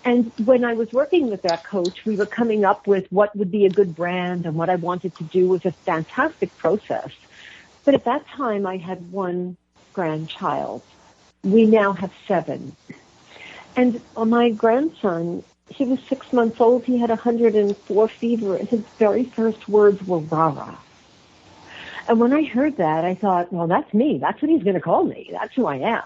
And when I was working with that coach, we were coming up with what would be a good brand, and what I wanted to do was a fantastic process. But at that time, I had one grandchild. We now have 7. And my grandson, he was 6 months old. He had 104 fever, and his very first words were RaRa. And when I heard that, I thought, well, that's me. That's what he's going to call me. That's who I am.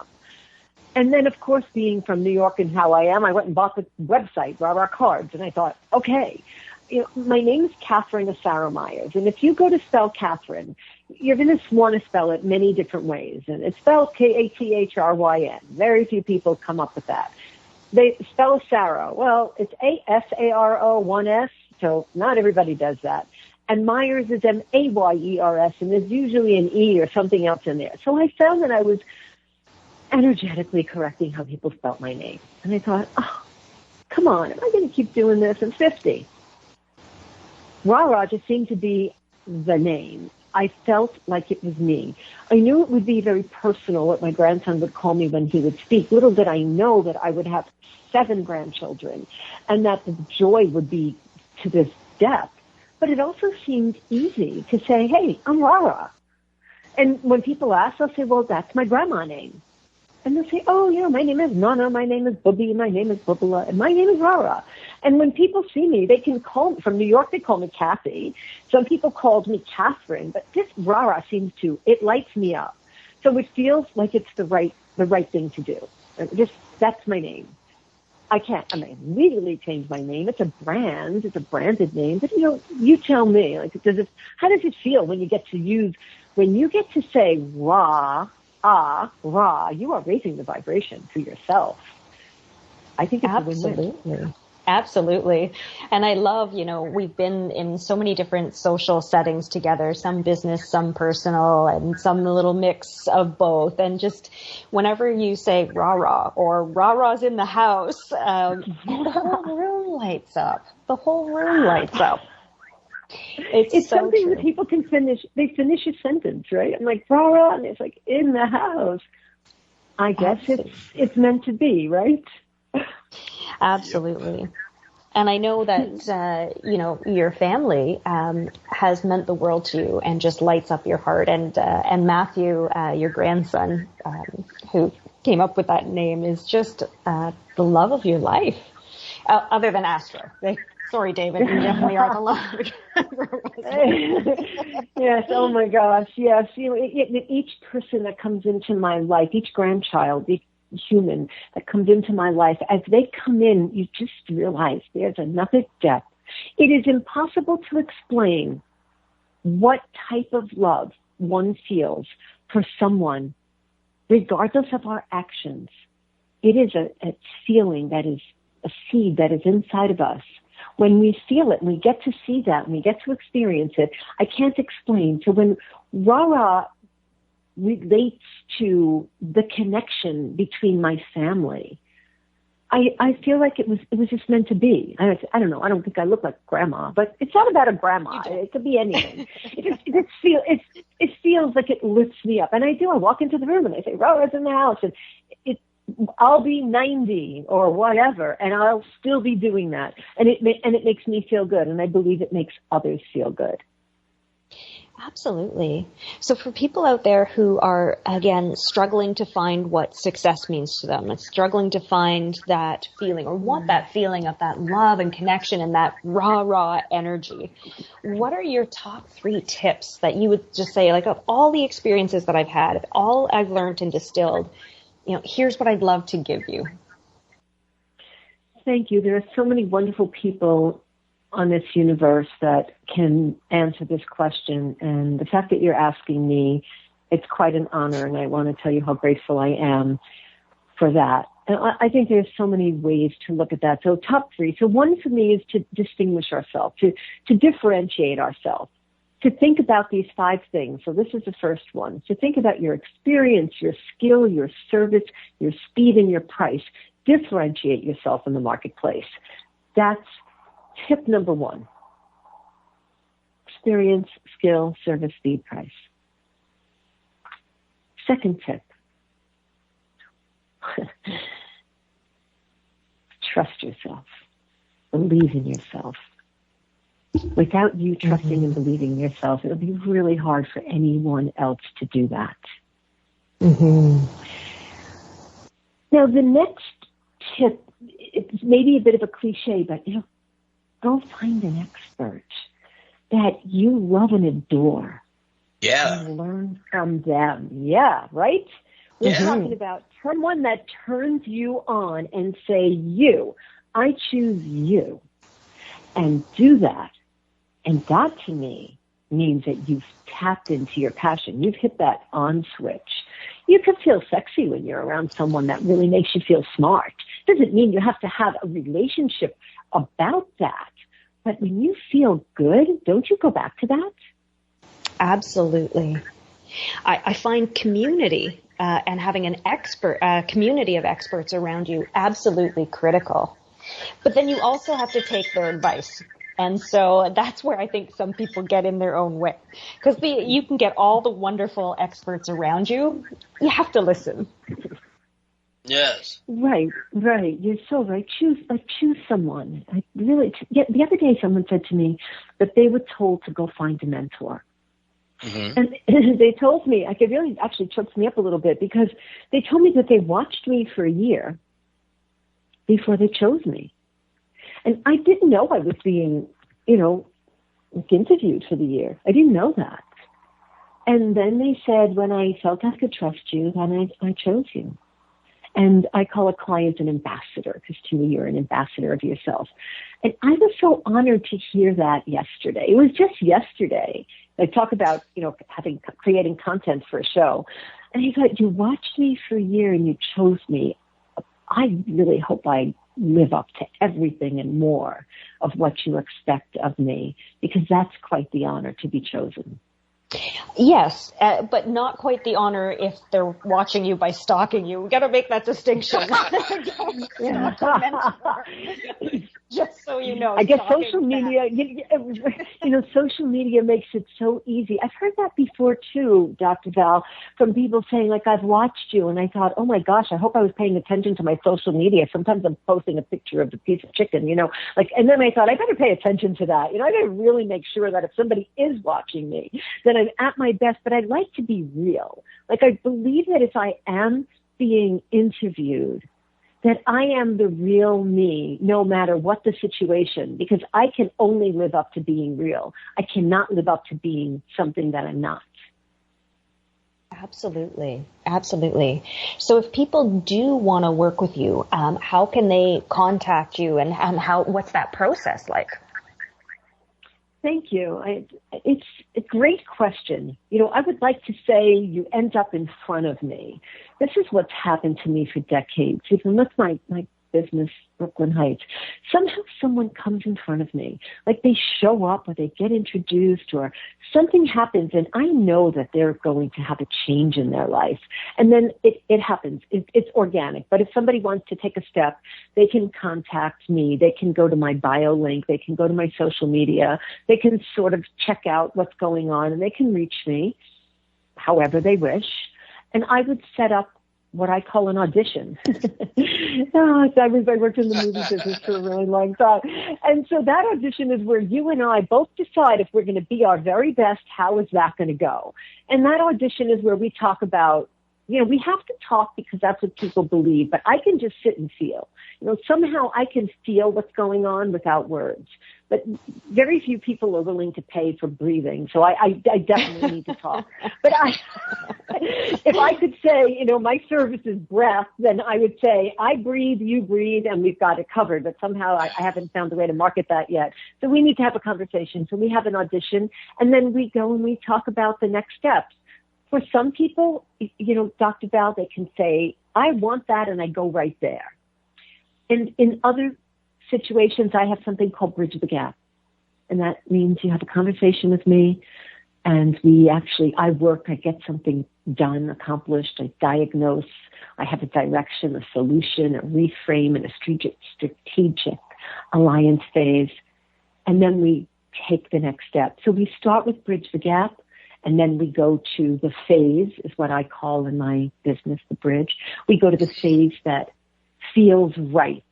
And then, of course, being from New York and how I am, I went and bought the website, RaRa Cards, and I thought, okay, you know, my name is Kathryn Asaro Mayers, and if you go to spell Kathryn, you're going to want to spell it many different ways, and it's spelled Kathryn. Very few people come up with that. They spell Asaro. Well, it's Asaro, 1 S, so not everybody does that. And Myers is Mayers, and there's usually an E or something else in there. So I found that I was energetically correcting how people spelt my name. And I thought, oh, come on, am I going to keep doing this? I'm 50. RaRa just seemed to be the name. I felt like it was me. I knew it would be very personal what my grandson would call me when he would speak. Little did I know that I would have 7 grandchildren and that the joy would be to this depth. But it also seemed easy to say, hey, I'm RaRa. And when people ask, I'll say, well, that's my grandma name. And they'll say, oh, you know, my name is Nana, my name is Bubby, my name is Bubala, and my name is RaRa. And when people see me, they can call me, from New York, they call me Kathy. Some people called me Kathryn, but this RaRa seems to, it lights me up. So it feels like it's the right thing to do. That's my name. I immediately change my name. It's a brand, it's a branded name, but you know, you tell me, like, how does it feel when you get to say Ra, you are raising the vibration to yourself. I think it's Absolutely. a win-win. Absolutely. And I love, you know, we've been in so many different social settings together, some business, some personal, and some little mix of both. And just whenever you say RaRa or RaRa's in the house, the whole room lights up. The whole room lights up. It's so something true. that people can finish. They finish a sentence, right? I'm like, RaRa, and it's like, in the house. I guess it's meant to be, right? Absolutely. And I know that, you know, your family has meant the world to you and just lights up your heart. And Matthew, your grandson, who came up with that name, is just the love of your life, other than Astro. Sorry, David, you definitely are the love. Yes, oh my gosh, yes. You know, each person that comes into my life, each grandchild, each human that comes into my life, as they come in, you just realize there's another depth. It is impossible to explain what type of love one feels for someone, regardless of our actions. It is a feeling that is a seed that is inside of us. When we feel it, and we get to see that, and we get to experience it, I can't explain. So when RaRa relates to the connection between my family, I feel like it was just meant to be. I don't know. I don't think I look like grandma, but it's not about a grandma. It could be anything. it feels like it lifts me up. And I do. I walk into the room and I say, RaRa's in the house. And I'll be 90 or whatever, and I'll still be doing that. And it makes me feel good. And I believe it makes others feel good. Absolutely. So for people out there who are, again, struggling to find what success means to them and struggling to find that feeling or want that feeling of that love and connection and that raw energy, what are your top 3 tips that you would just say, like, of all the experiences that I've had, of all I've learned and distilled, here's what I'd love to give you? Thank you. There are so many wonderful people on this universe that can answer this question. And the fact that you're asking me, it's quite an honor. And I want to tell you how grateful I am for that. And I think there's so many ways to look at that. So top 3. So one for me is to distinguish ourselves, to differentiate ourselves, to think about these 5 things. So this is the first one. To think about your experience, your skill, your service, your speed, and your price. Differentiate yourself in the marketplace. That's tip number 1. Experience, skill, service, speed, price. Second tip. Trust yourself. Believe in yourself. Without you trusting and believing in yourself, it'll be really hard for anyone else to do that. Mm-hmm. Now, the next tip, it's maybe a bit of a cliche, but go find an expert that you love and adore. Yeah. And learn from them. Yeah, right? We're talking about someone that turns you on and say, I choose you. And do that. And that to me means that you've tapped into your passion. You've hit that on switch. You can feel sexy when you're around someone that really makes you feel smart. Doesn't mean you have to have a relationship about that. But when you feel good, don't you go back to that? Absolutely. I find community and having an community of experts around you absolutely critical. But then you also have to take their advice. And so that's where I think some people get in their own way. Because you can get all the wonderful experts around you. You have to listen. Yes. Right. You're so right. Choose someone. The other day someone said to me that they were told to go find a mentor. Mm-hmm. And they told me, it really actually chokes me up a little bit because they told me that they watched me for a year before they chose me. And I didn't know I was being, interviewed for the year. I didn't know that. And then they said, when I felt I could trust you, then I chose you. And I call a client an ambassador because to me, you're an ambassador of yourself. And I was so honored to hear that yesterday. It was just yesterday. I talk about, creating content for a show. And he thought, you watched me for a year and you chose me. I really hope I live up to everything and more of what you expect of me, because that's quite the honor to be chosen. Yes, but not quite the honor if they're watching you by stalking you. We've got to make that distinction. Just so you know. I guess social media, social media makes it so easy. I've heard that before too, Dr. Val, from people saying, like, I've watched you, and I thought, oh my gosh, I hope I was paying attention to my social media. Sometimes I'm posting a picture of the piece of chicken, and then I thought, I better pay attention to that. I better really make sure that if somebody is watching me, then I'm at my best, but I'd like to be real. Like, I believe that if I am being interviewed, that I am the real me, no matter what the situation, because I can only live up to being real. I cannot live up to being something that I'm not. Absolutely. So if people do want to work with you, how can they contact you, and what's that process like? Thank you. It's a great question. I would like to say you end up in front of me. This is what's happened to me for decades. Even with my business, Brooklyn Heights, somehow someone comes in front of me. Like, they show up or they get introduced or something happens, and I know that they're going to have a change in their life. And then it happens. It's organic. But if somebody wants to take a step, they can contact me. They can go to my bio link. They can go to my social media. They can sort of check out what's going on, and they can reach me. And then if they want to however they wish, and I would set up what I call an audition. I worked in the movie business for a really long time. And so that audition is where you and I both decide if we're going to be our very best, how is that going to go? And that audition is where we talk about, we have to talk because that's what people believe, but I can just sit and feel. Somehow I can feel what's going on without words. But very few people are willing to pay for breathing, so I definitely need to talk. But if I could say, my service is breath, then I would say, I breathe, you breathe, and we've got it covered. But somehow I haven't found a way to market that yet. So we need to have a conversation. So we have an audition, and then we go and we talk about the next steps. For some people, Dr. Val, they can say, I want that, and I go right there. And in other situations, I have something called Bridge the Gap. And that means you have a conversation with me, and I work, I get something done, accomplished, I diagnose, I have a direction, a solution, a reframe, and a strategic alliance phase. And then we take the next step. So we start with Bridge the Gap, and then we go to the phase, is what I call in my business the bridge. We go to the phase that feels right.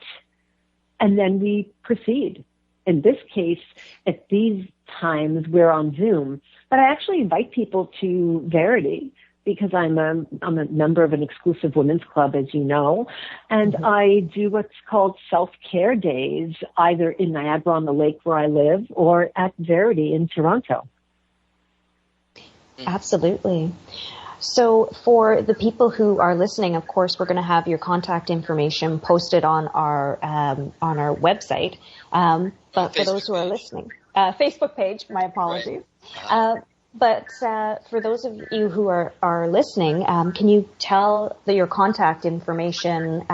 And then we proceed. In this case, at these times, we're on Zoom. But I actually invite people to Verity because I'm a member of an exclusive women's club, as you know. And I do what's called self-care days, either in Niagara-on-the-Lake where I live or at Verity in Toronto. Absolutely. So for the people who are listening, of course, we're going to have your contact information posted on our website. But for those who are listening, Facebook page, my apologies. Right. But for those of you who are listening, can you tell your contact information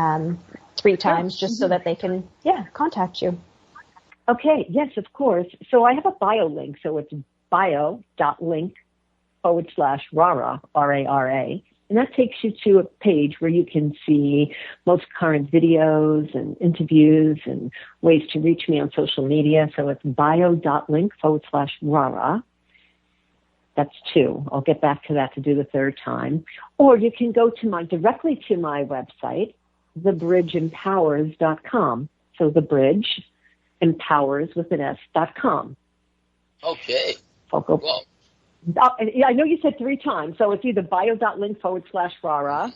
3 times just so that they can, contact you? Okay. Yes, of course. So I have a bio link. So it's bio.link/RaRa, RaRa. And that takes you to a page where you can see most current videos and interviews and ways to reach me on social media. So it's bio.link/RaRa. That's 2. I'll get back to that to do the 3rd time. Or you can go directly to my website, thebridgeempowers.com. So the bridge empowers with an S.com. Okay. Well, I know you said 3 times, so it's either bio.link/RaRa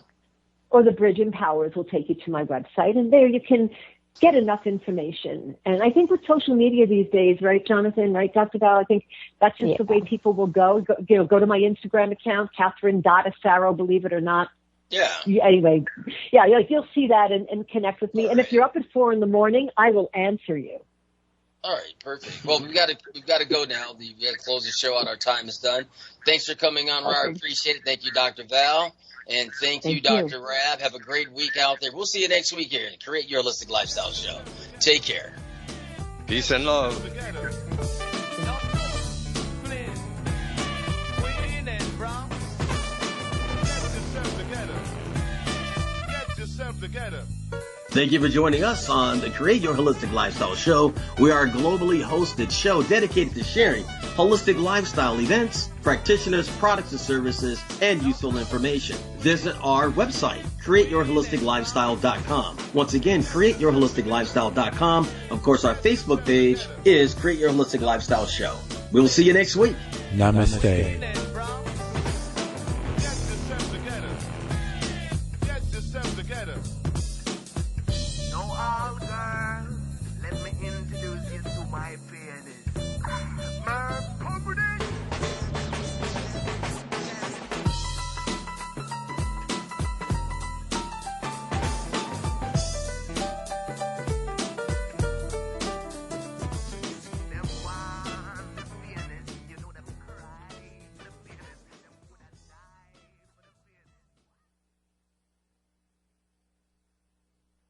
or the Bridge Empowers will take you to my website, and there you can get enough information. And I think with social media these days, right, Johnathan, right, Dr. Val, I think that's just the way people will go to my Instagram account, Kathryn.Asaro, believe it or not. Yeah. Anyway, you'll see that and connect with me. All and if you're up at 4 a.m, I will answer you. All right, perfect. Well, we've got to go now. We've got to close the show out. Our time is done. Thanks for coming on, Rabb. I appreciate it. Thank you, Dr. Val. And thank you, Dr. Rabb. Have a great week out there. We'll see you next week here in Create Your Holistic Lifestyle Show. Take care. Peace and love. Thank you for joining us on the Create Your Holistic Lifestyle Show. We are a globally hosted show dedicated to sharing holistic lifestyle events, practitioners, products and services, and useful information. Visit our website, createyourholisticlifestyle.com. Once again, createyourholisticlifestyle.com. Of course, our Facebook page is Create Your Holistic Lifestyle Show. We'll see you next week. Namaste.